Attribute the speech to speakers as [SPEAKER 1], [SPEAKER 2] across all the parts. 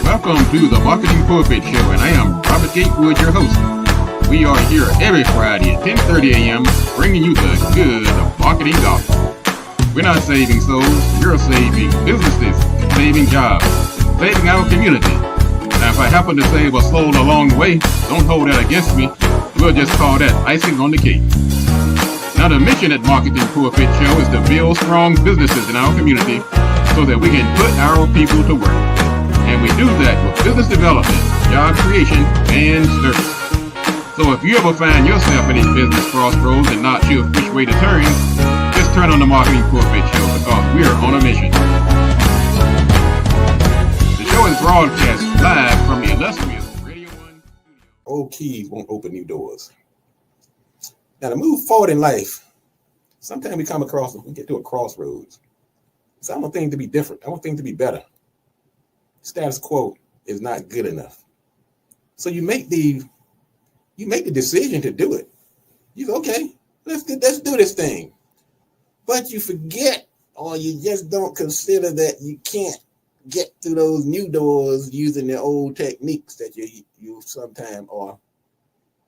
[SPEAKER 1] Welcome to the Marketing Pulpit Show, and I am Robert Gatewood, your host. We are here every Friday at 10:30 a.m. bringing you the good of marketing gospel. We're not saving souls, we're saving businesses, saving jobs, saving our community. Now, if I happen to save a soul along the way, don't hold that against me. We'll just call that icing on the cake. Now, the mission at Marketing Pulpit Show is to build strong businesses in our community so that we can put our people to work. And we do that with business development, job creation, and service. So if you ever find yourself in a business crossroads and not sure which way to turn, just turn on the Marketing Pulpit Show because we're on a mission. The show is broadcast live from the illustrious Radio 1 studio.
[SPEAKER 2] Old keys won't open new doors. Now, to move forward in life, sometimes we get to a crossroads. So I want things to be different. I want things to be better. Status quo is not good enough. So you make the decision to do it. You go, okay, let's do this thing. But you forget, or you just don't consider that you can't get through those new doors using the old techniques that you sometimes are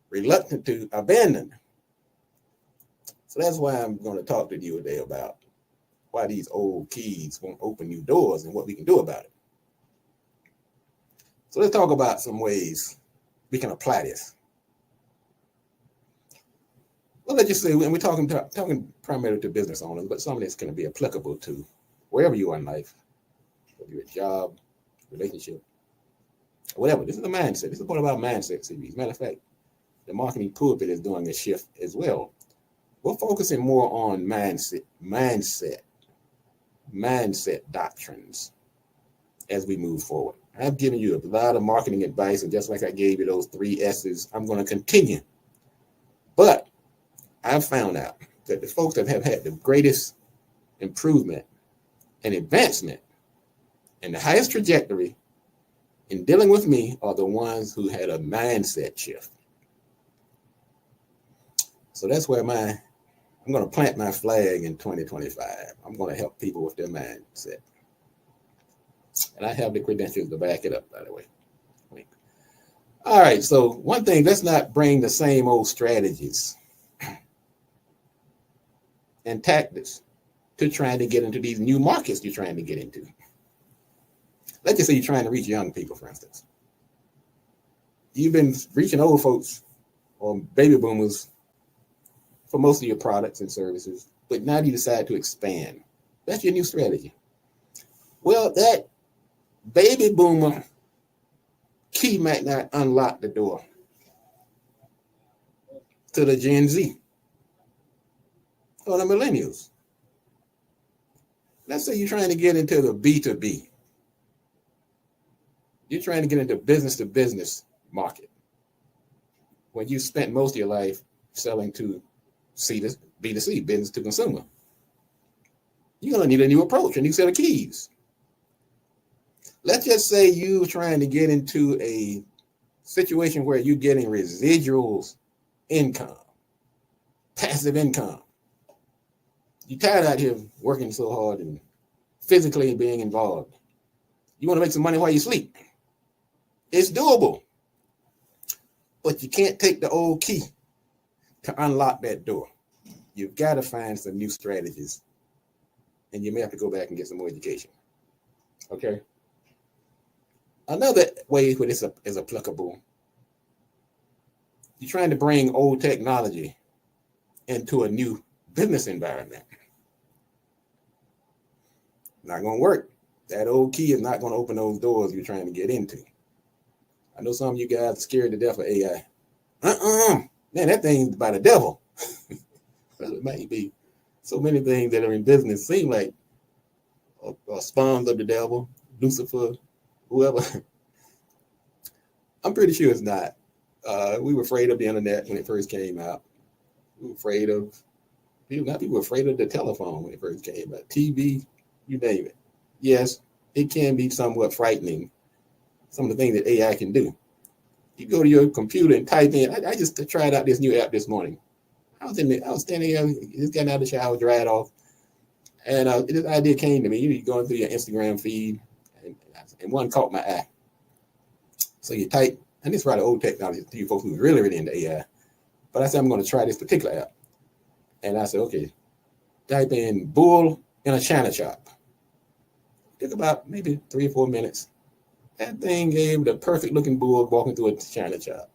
[SPEAKER 2] reluctant to abandon. So that's why I'm going to talk to you today about why these old keys won't open new doors and what we can do about it. So let's talk about some ways we can apply this. Well, let's just say, and we're talking primarily to business owners, but some of this can be applicable to wherever you are in life, whether you're a job, relationship, whatever. This is a mindset. This is part of our mindset series. Matter of fact, the Marketing Pulpit is doing a shift as well. We're focusing more on mindset doctrines as we move forward. I've given you a lot of marketing advice, and just like I gave you those 3 S's, I'm going to continue. But I've found out that the folks that have had the greatest improvement and advancement and the highest trajectory in dealing with me are the ones who had a mindset shift. So that's where I'm going to plant my flag in 2025. I'm going to help people with their mindset. And I have the credentials to back it up, by the way. All right, so one thing, let's not bring the same old strategies and tactics to trying to get into these new markets you're trying to get into. Let's just say you're trying to reach young people, for instance. You've been reaching old folks or baby boomers for most of your products and services, but now you decide to expand. That's your new strategy. Well, that baby boomer key might not unlock the door to the Gen Z or the millennials. Let's say you're trying to get into the B2B. You're trying to get into business to business market when you spent most of your life selling to B2C, business to consumer. You're going to need a new approach, a new set of keys. Let's just say you're trying to get into a situation where you're getting residuals income, passive income. You're tired out here working so hard and physically being involved. You want to make some money while you sleep. It's doable. But you can't take the old key to unlock that door. You've got to find some new strategies. And you may have to go back and get some more education. Okay? Another way where this is applicable, you're trying to bring old technology into a new business environment. Not going to work. That old key is not going to open those doors you're trying to get into. I know some of you guys are scared to death of AI. Man, that thing's by the devil. Well, it might be. So many things that are in business seem like spawns of the devil, Lucifer, whoever. I'm pretty sure it's not. We were afraid of the internet when it first came out. We were afraid of people were afraid of the telephone when it first came out. TV, you name it. Yes, it can be somewhat frightening, some of the things that AI can do. You go to your computer and type in. I just tried out this new app this morning. I was standing there, just getting out of the shower, dried off, and this idea came to me. You're going through your Instagram feed, and one caught my eye. So you type, and this is rather old technology to you folks who's really, really into AI. But I said, I'm going to try this particular app. And I said, okay, type in bull in a china shop. Took about maybe 3 or 4 minutes. That thing gave the perfect looking bull walking through a china shop.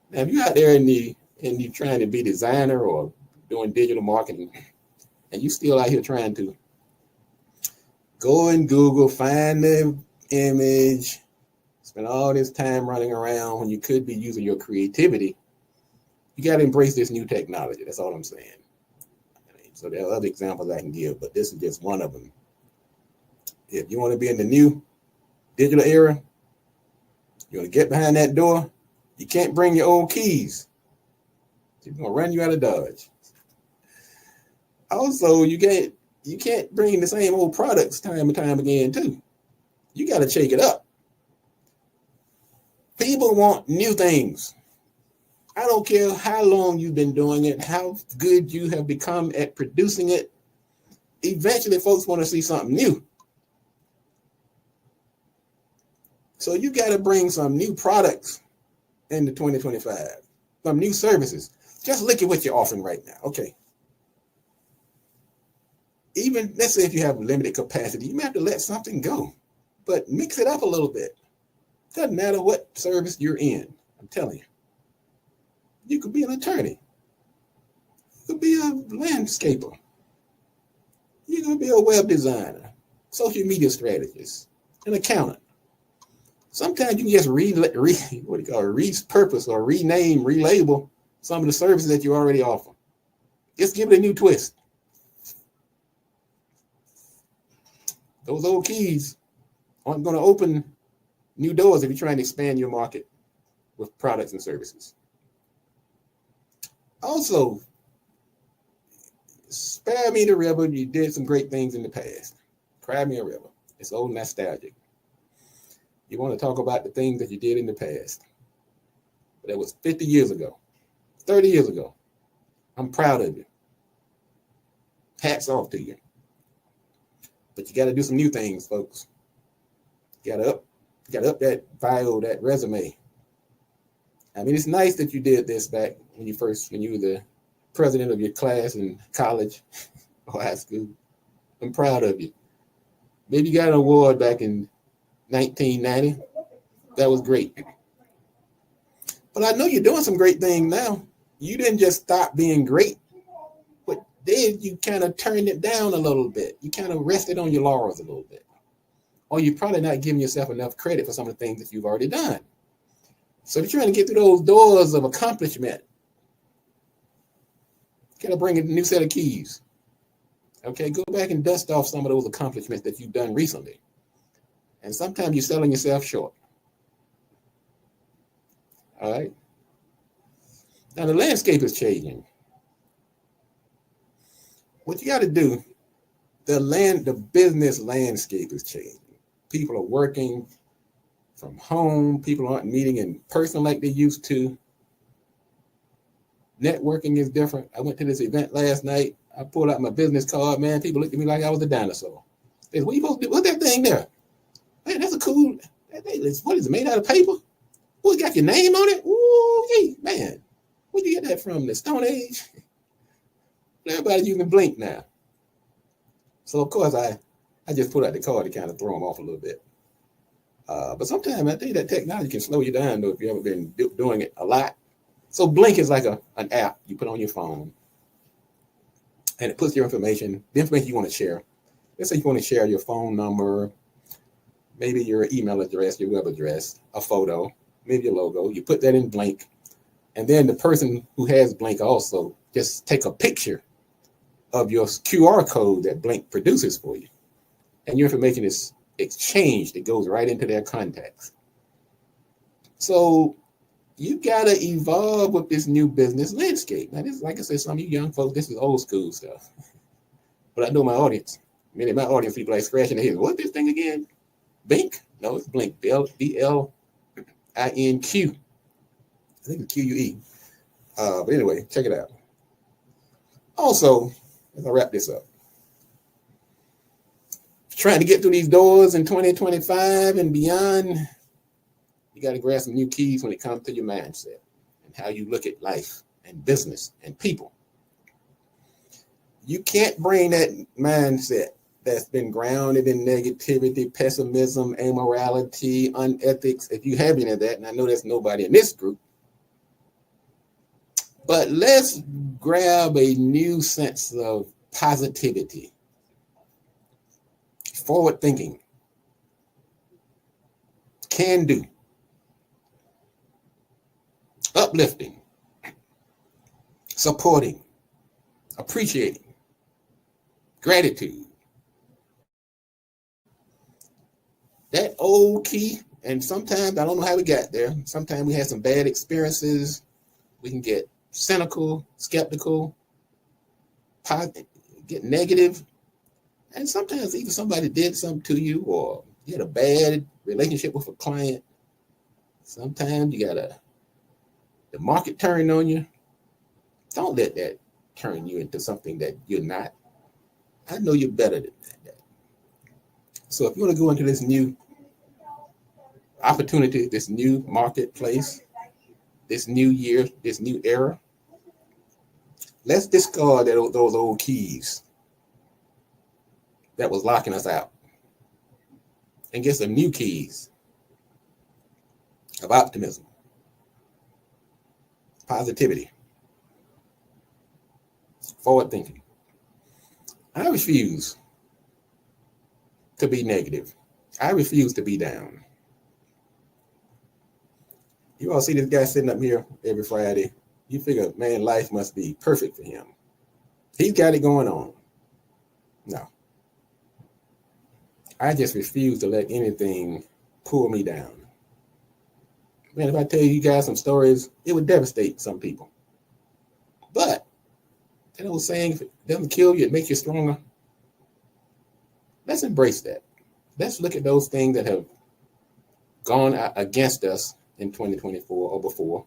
[SPEAKER 2] Now, if you're out there and you trying to be designer or doing digital marketing, and you still out here trying to go in Google, find the image, spend all this time running around when you could be using your creativity, you got to embrace this new technology. That's all I'm saying. So there are other examples I can give, but this is just one of them. If you want to be in the new digital era, you want to get behind that door, you can't bring your old keys. They're going to run you out of Dodge. Also, you can't bring the same old products time and time again, too. You got to shake it up. People want new things. I don't care how long you've been doing it, how good you have become at producing it. Eventually, folks want to see something new. So you got to bring some new products into 2025, some new services. Just look at what you're offering right now. Okay. Even let's say if you have limited capacity, you may have to let something go, but mix it up a little bit. Doesn't matter what service you're in. I'm telling you. You could be an attorney. You could be a landscaper. You could be a web designer, social media strategist, an accountant. Sometimes you can just repurpose or rename, relabel some of the services that you already offer. Just give it a new twist. Those old keys aren't going to open new doors if you're trying to expand your market with products and services. Also, spare me the river. You did some great things in the past. Cry me a river. It's old nostalgic. You want to talk about the things that you did in the past. But that was 50 years ago, 30 years ago. I'm proud of you. Hats off to you. But you got to do some new things, folks. You got to up that bio, that resume. I mean, it's nice that you did this back when you were the president of your class in college or high school. I'm proud of you. Maybe you got an award back in 1990. That was great. But I know you're doing some great things now. You didn't just stop being great, but then you kind of turned it down a little bit. You kind of rested on your laurels a little bit. Or you're probably not giving yourself enough credit for some of the things that you've already done. So if you're trying to get through those doors of accomplishment, you got to bring a new set of keys. Okay, go back and dust off some of those accomplishments that you've done recently. And sometimes you're selling yourself short. All right. Now the landscape is changing. What you got to do, the business landscape is changing. People are working from home. People aren't meeting in person like they used to. Networking is different. I went to this event last night. I pulled out my business card, man. People looked at me like I was a dinosaur. They said, what you supposed to do? What's that thing there? Man, that's a cool, what is it, made out of paper? Oh, it got your name on it? Ooh, hey, man. Where'd you get that from? The Stone Age? Everybody's using Blink now. So, of course, I just pulled out the card to kind of throw them off a little bit. But sometimes I think that technology can slow you down, though, if you've ever been doing it a lot. So Blink is like an app you put on your phone, and it puts your information, the information you want to share. Let's say you want to share your phone number, maybe your email address, your web address, a photo, maybe your logo. You put that in Blink, and then the person who has Blink also just take a picture of your QR code that Blink produces for you, and your information is exchanged. It goes right into their contacts. So you gotta evolve with this new business landscape. Now, this, like I said, some of you young folks, this is old school stuff. But I know my audience. Many of my audience people like scratching their heads. What's this thing again? Blink? No, it's Blink. B-L-I-N-Q. I think it's Q-U-E. But anyway, check it out. Also, as I wrap this up, trying to get through these doors in 2025 and beyond, You got to grab some new keys when it comes to your mindset and how you look at life and business and people. You can't bring that mindset that's been grounded in negativity, pessimism, amorality, unethics. If you have any of that, and I know there's nobody in this group, but let's grab a new sense of positivity, forward thinking, can do, uplifting, supporting, appreciating, gratitude. That old key, and sometimes I don't know how we got there. Sometimes we had some bad experiences. We can get cynical, skeptical, get negative. And sometimes even somebody did something to you, or you had a bad relationship with a client. Sometimes you got the market turn on you. Don't let that turn you into something that you're not. I know you're better than that. So if you want to go into this new opportunity, this new marketplace, this new year, this new era, let's discard those old keys that was locking us out and get some new keys of optimism, positivity, forward thinking. I refuse to be negative. I refuse to be down. You all see this guy sitting up here every Friday. You figure, man, life must be perfect for him. He's got it going on. No. I just refuse to let anything pull me down. Man, if I tell you guys some stories, it would devastate some people. But that old saying, if it doesn't kill you, it makes you stronger. Let's embrace that. Let's look at those things that have gone against us in 2024 or before.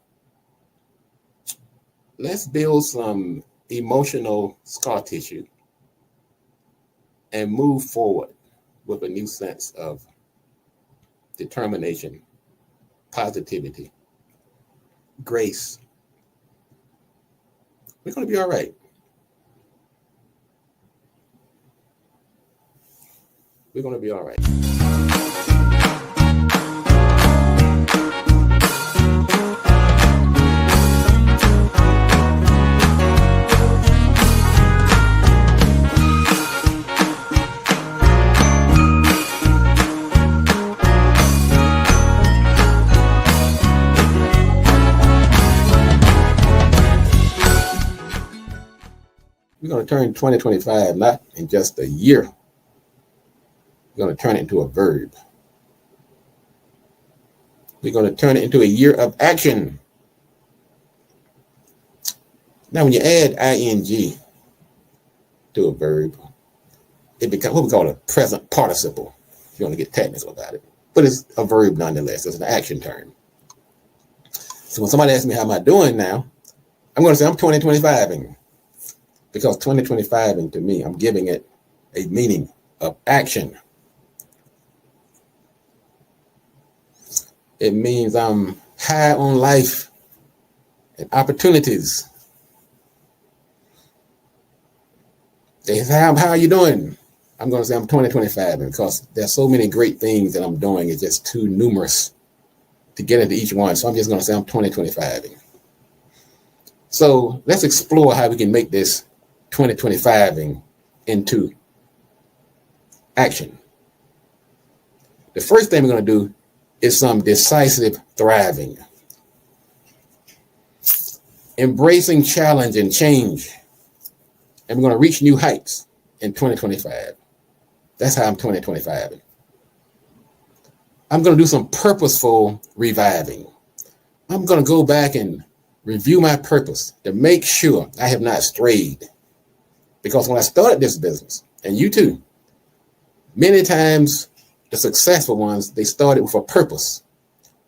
[SPEAKER 2] Let's build some emotional scar tissue and move forward with a new sense of determination, positivity, grace. We're going to be all right. We're going to be all right. We're going to turn 2025 not in just a year. We're going to turn it into a verb. We're going to turn it into a year of action. Now, when you add ing to a verb, it becomes what we call a present participle, if you want to get technical about it. But it's a verb nonetheless. It's an action term. So when somebody asks me how am I doing now, I'm going to say I'm 2025ing. Because 2025ing to me, I'm giving it a meaning of action. It means I'm high on life and opportunities. They say, how are you doing? I'm going to say I'm 2025 because there's so many great things that I'm doing. It's just too numerous to get into each one. So I'm just going to say I'm 2025. So let's explore how we can make this 2025 into action. The first thing we're going to do is some decisive thriving. Embracing challenge and change. And we're going to reach new heights in 2025. That's how I'm 2025. I'm going to do some purposeful reviving. I'm going to go back and review my purpose to make sure I have not strayed. Because when I started this business, and you too, many times the successful ones, they started with a purpose.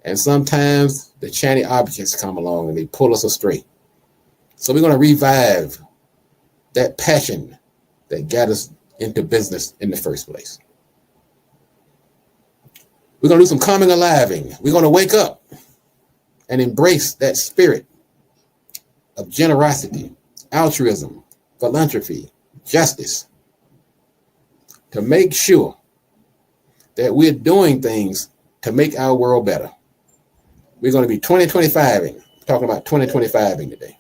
[SPEAKER 2] And sometimes the shiny objects come along and they pull us astray. So we're going to revive that passion that got us into business in the first place. We're going to do some coming aliving. We're going to wake up and embrace that spirit of generosity, altruism, philanthropy, justice, to make sure that we're doing things to make our world better. We're going to be 2025ing, talking about 2025ing today.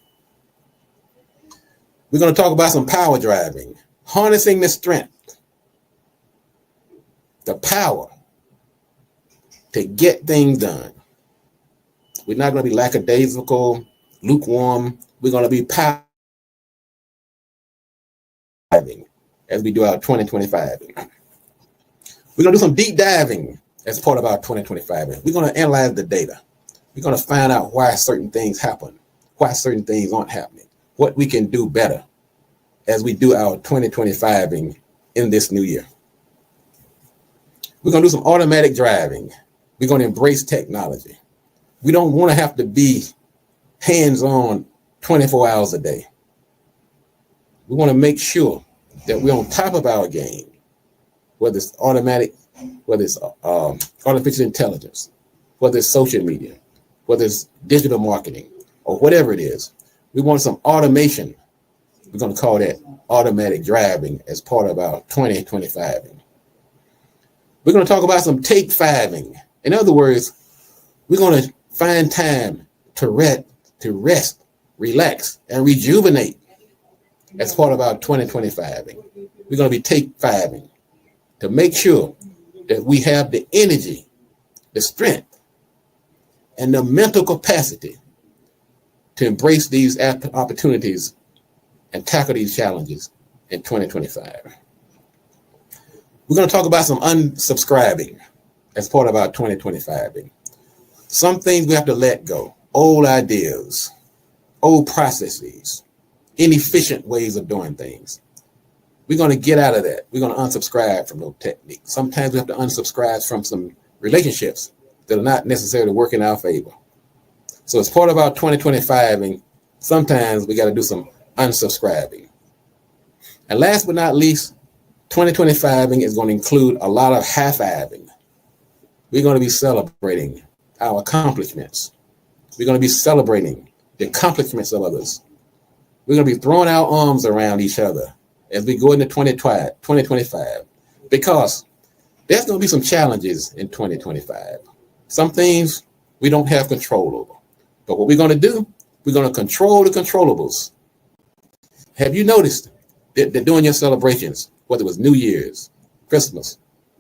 [SPEAKER 2] We're going to talk about some power driving, harnessing the strength, the power to get things done. We're not going to be lackadaisical, lukewarm. We're going to be power driving as we do our 2025. We're going to do some deep diving as part of our 2025. We're going to analyze the data. We're going to find out why certain things happen, why certain things aren't happening, what we can do better as we do our 2025 in this new year. We're going to do some automatic driving. We're going to embrace technology. We don't want to have to be hands-on 24 hours a day. We want to make sure that we're on top of our game, whether it's automatic, whether it's artificial intelligence, whether it's social media, whether it's digital marketing, or whatever it is. We want some automation. We're going to call that automatic driving as part of our 2025. We're going to talk about some take fiving. In other words, we're going to find time to rest, relax, and rejuvenate as part of our 2025. We're going to be take fiving to make sure that we have the energy, the strength, and the mental capacity to embrace these opportunities and tackle these challenges in 2025. We're going to talk about some unsubscribing as part of our 2025. Some things we have to let go, old ideas, old processes, inefficient ways of doing things. We're going to get out of that. We're going to unsubscribe from those techniques. Sometimes we have to unsubscribe from some relationships that are not necessarily working in our favor. So as part of our 2025, sometimes we got to do some unsubscribing. And last but not least, 2025 is going to include a lot of high-fiving. We're going to be celebrating our accomplishments. We're going to be celebrating the accomplishments of others. We're going to be throwing our arms around each other as we go into 2025, because there's going to be some challenges in 2025. Some things we don't have control over. But what we're going to do, we're going to control the controllables. Have you noticed that during your celebrations, whether it was New Year's, Christmas,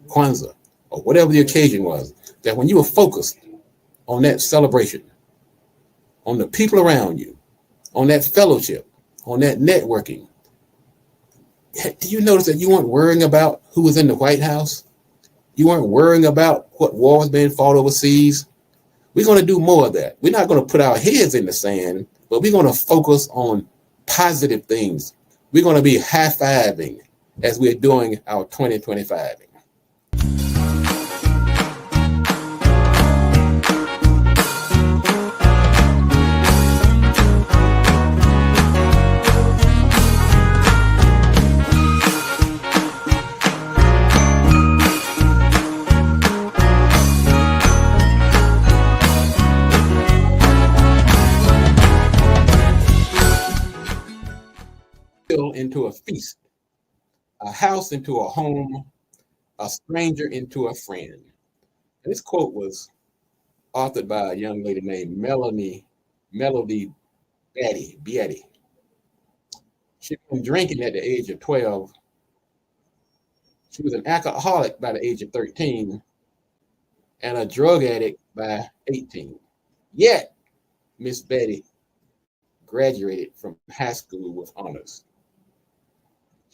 [SPEAKER 2] Kwanzaa, or whatever the occasion was, that when you were focused on that celebration, on the people around you, on that fellowship, on that networking, do you notice that you weren't worrying about who was in the White House? You weren't worrying about what war was being fought overseas? We're going to do more of that. We're not going to put our heads in the sand, but we're going to focus on positive things. We're going to be high-fiving as we're doing our 2025. Into a feast, a house into a home, a stranger into a friend. And this quote was authored by a young lady named Melody Beatty. She'd been drinking at the age of 12. She was an alcoholic by the age of 13 and a drug addict by 18. Yet, Miss Betty graduated from high school with honors.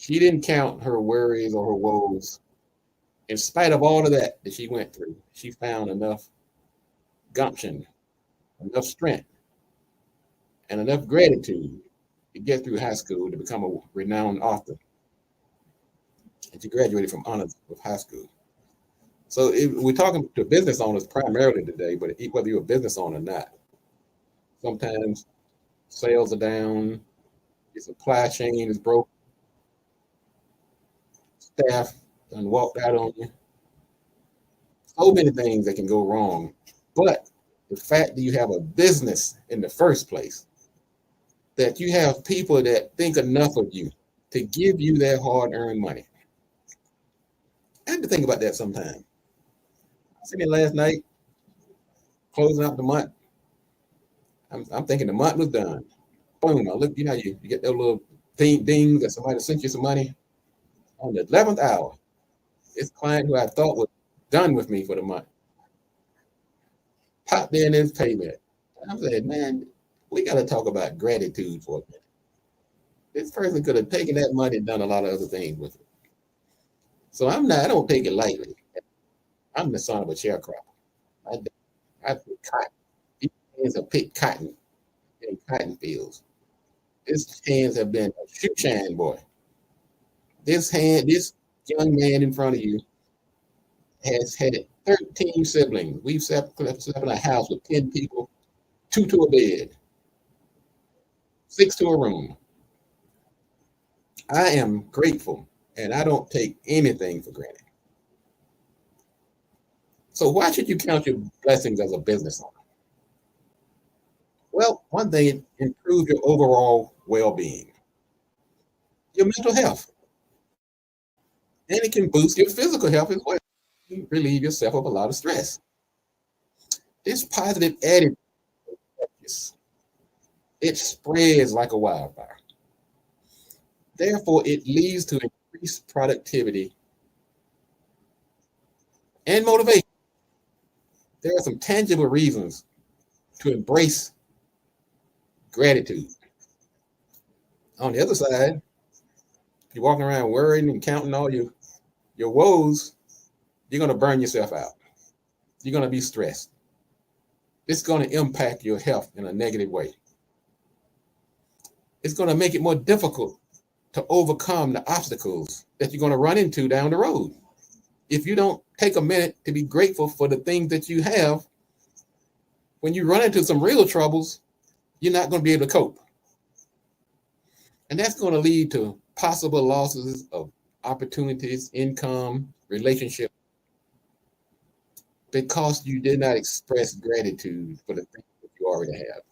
[SPEAKER 2] She didn't count her worries or her woes. In spite of all of that she went through, she found enough gumption, enough strength, and enough gratitude to get through high school to become a renowned author. And she graduated from honors with high school. So we're talking to business owners primarily today, but whether you're a business owner or not, sometimes sales are down, your supply chain is broken, staff done walked out on you. so many things that can go wrong. But the fact that you have a business in the first place, that you have people that think enough of you to give you their hard-earned money. I had to think about that sometime. I seen it last night, closing out the month. I'm thinking the month was done. Boom! I look, you know, you get that little ding that somebody sent you some money on the 11th hour. This client who I thought was done with me for the month popped in his payment. I said, man, we got to talk about gratitude for a minute. This person could have taken that money and done a lot of other things with it. So I don't take it lightly. I'm the son of a sharecropper. I pick cotton. These hands have picked cotton in cotton fields. His hands have been a shoe shine boy. This young man in front of you has had 13 siblings. We've slept in a house with 10 people, 2 to a bed, 6 to a room. I am grateful, and I don't take anything for granted. So why should you count your blessings as a business owner? Well, one thing, it improves your overall well-being, your mental health, and it can boost your physical health as well. You relieve yourself of a lot of stress. This positive attitude, it spreads like a wildfire. Therefore, it leads to increased productivity and motivation. There are some tangible reasons to embrace gratitude. On the other side, if you're walking around worrying and counting all your woes, you're going to burn yourself out. You're going to be stressed. It's going to impact your health in a negative way. It's going to make it more difficult to overcome the obstacles that you're going to run into down the road. If you don't take a minute to be grateful for the things that you have, when you run into some real troubles, you're not going to be able to cope. And that's going to lead to possible losses of opportunities, income, relationship, because you did not express gratitude for the things that you already have.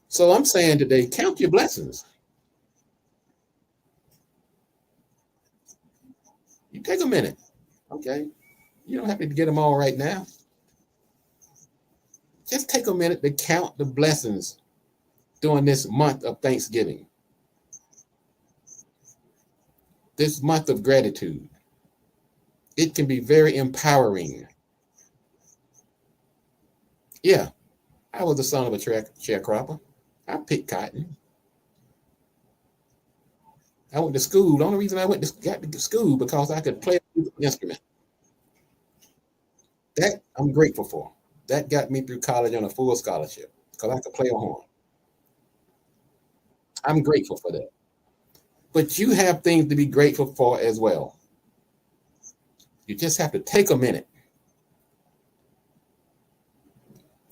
[SPEAKER 2] So I'm saying today, count your blessings. You take a minute, okay? You don't have to get them all right now. Just take a minute to count the blessings during this month of Thanksgiving, this month of gratitude. It can be very empowering. Yeah, I was the son of a sharecropper. I picked cotton. I went to school. The only reason I got to school because I could play a musical instrument. That I'm grateful for. That got me through college on a full scholarship because I could play a horn. I'm grateful for that. But you have things to be grateful for as well. You just have to take a minute.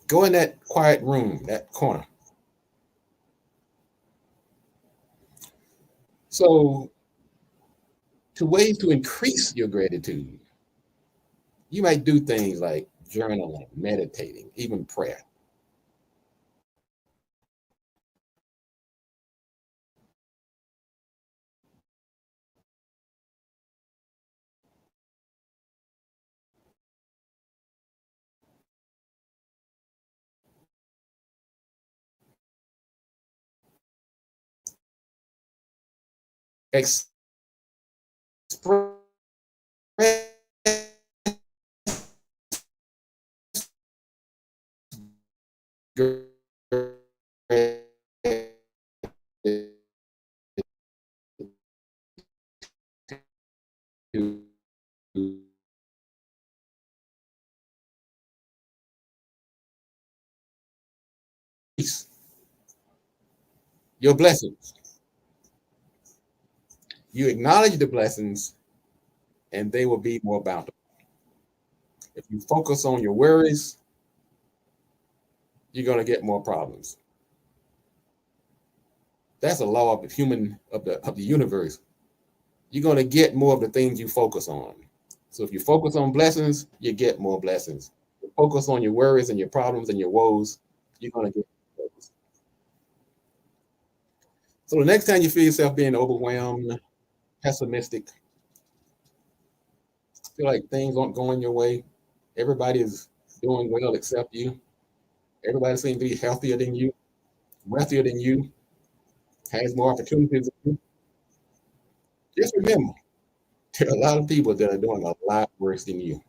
[SPEAKER 2] Go in that quiet room, that corner. So, to ways to increase your gratitude, you might do things like journaling, meditating, even prayer. Express your blessings. You acknowledge the blessings, and they will be more bountiful. If you focus on your worries, you're going to get more problems. That's a law of the universe. You're going to get more of the things you focus on. So if you focus on blessings, you get more blessings. You focus on your worries and your problems and your woes, you're going to get those. So the next time you feel yourself being overwhelmed, pessimistic, feel like things aren't going your way, everybody is doing well except you, everybody seems to be healthier than you, wealthier than you, has more opportunities than you, just remember, there are a lot of people that are doing a lot worse than you.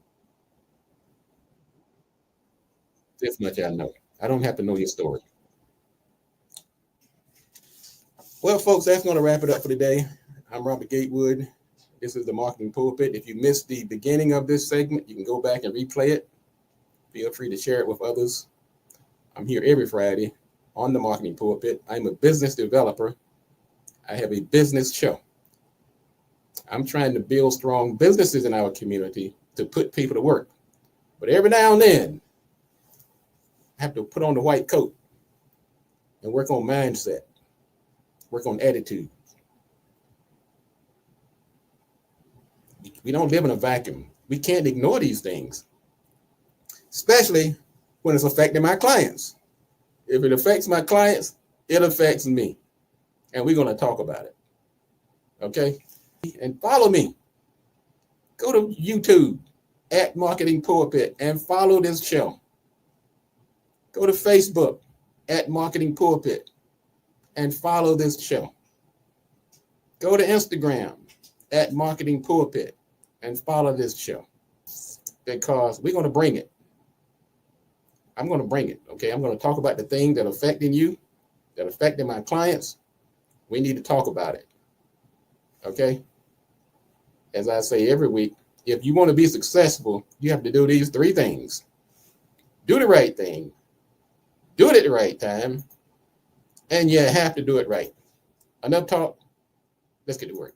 [SPEAKER 2] This much I know. I don't have to know your story. Well, folks, that's going to wrap it up for today. I'm Robert Gatewood. This is the Marketing Pulpit. If you missed the beginning of this segment, you can go back and replay it. Feel free to share it with others. I'm here every Friday on the Marketing Pulpit. I'm a business developer. I have a business show. I'm trying to build strong businesses in our community to put people to work. But every now and then, I have to put on the white coat and work on mindset, work on attitude. We don't live in a vacuum. We can't ignore these things, especially when it's affecting my clients. If it affects my clients, it affects me. And we're going to talk about it. Okay? And follow me. Go to YouTube at Marketing Pulpit and follow this show. Go to Facebook at Marketing Pulpit and follow this show. Go to Instagram at Marketing Pulpit and follow this show, because we're going to bring it. I'm going to bring it. Okay. I'm going to talk about the things that are affecting you, that are affecting my clients. We need to talk about it. Okay. As I say every week, if you want to be successful, you have to do these three things. Do the right thing, do it at the right time, and you have to do it right. Enough talk. Let's get to work.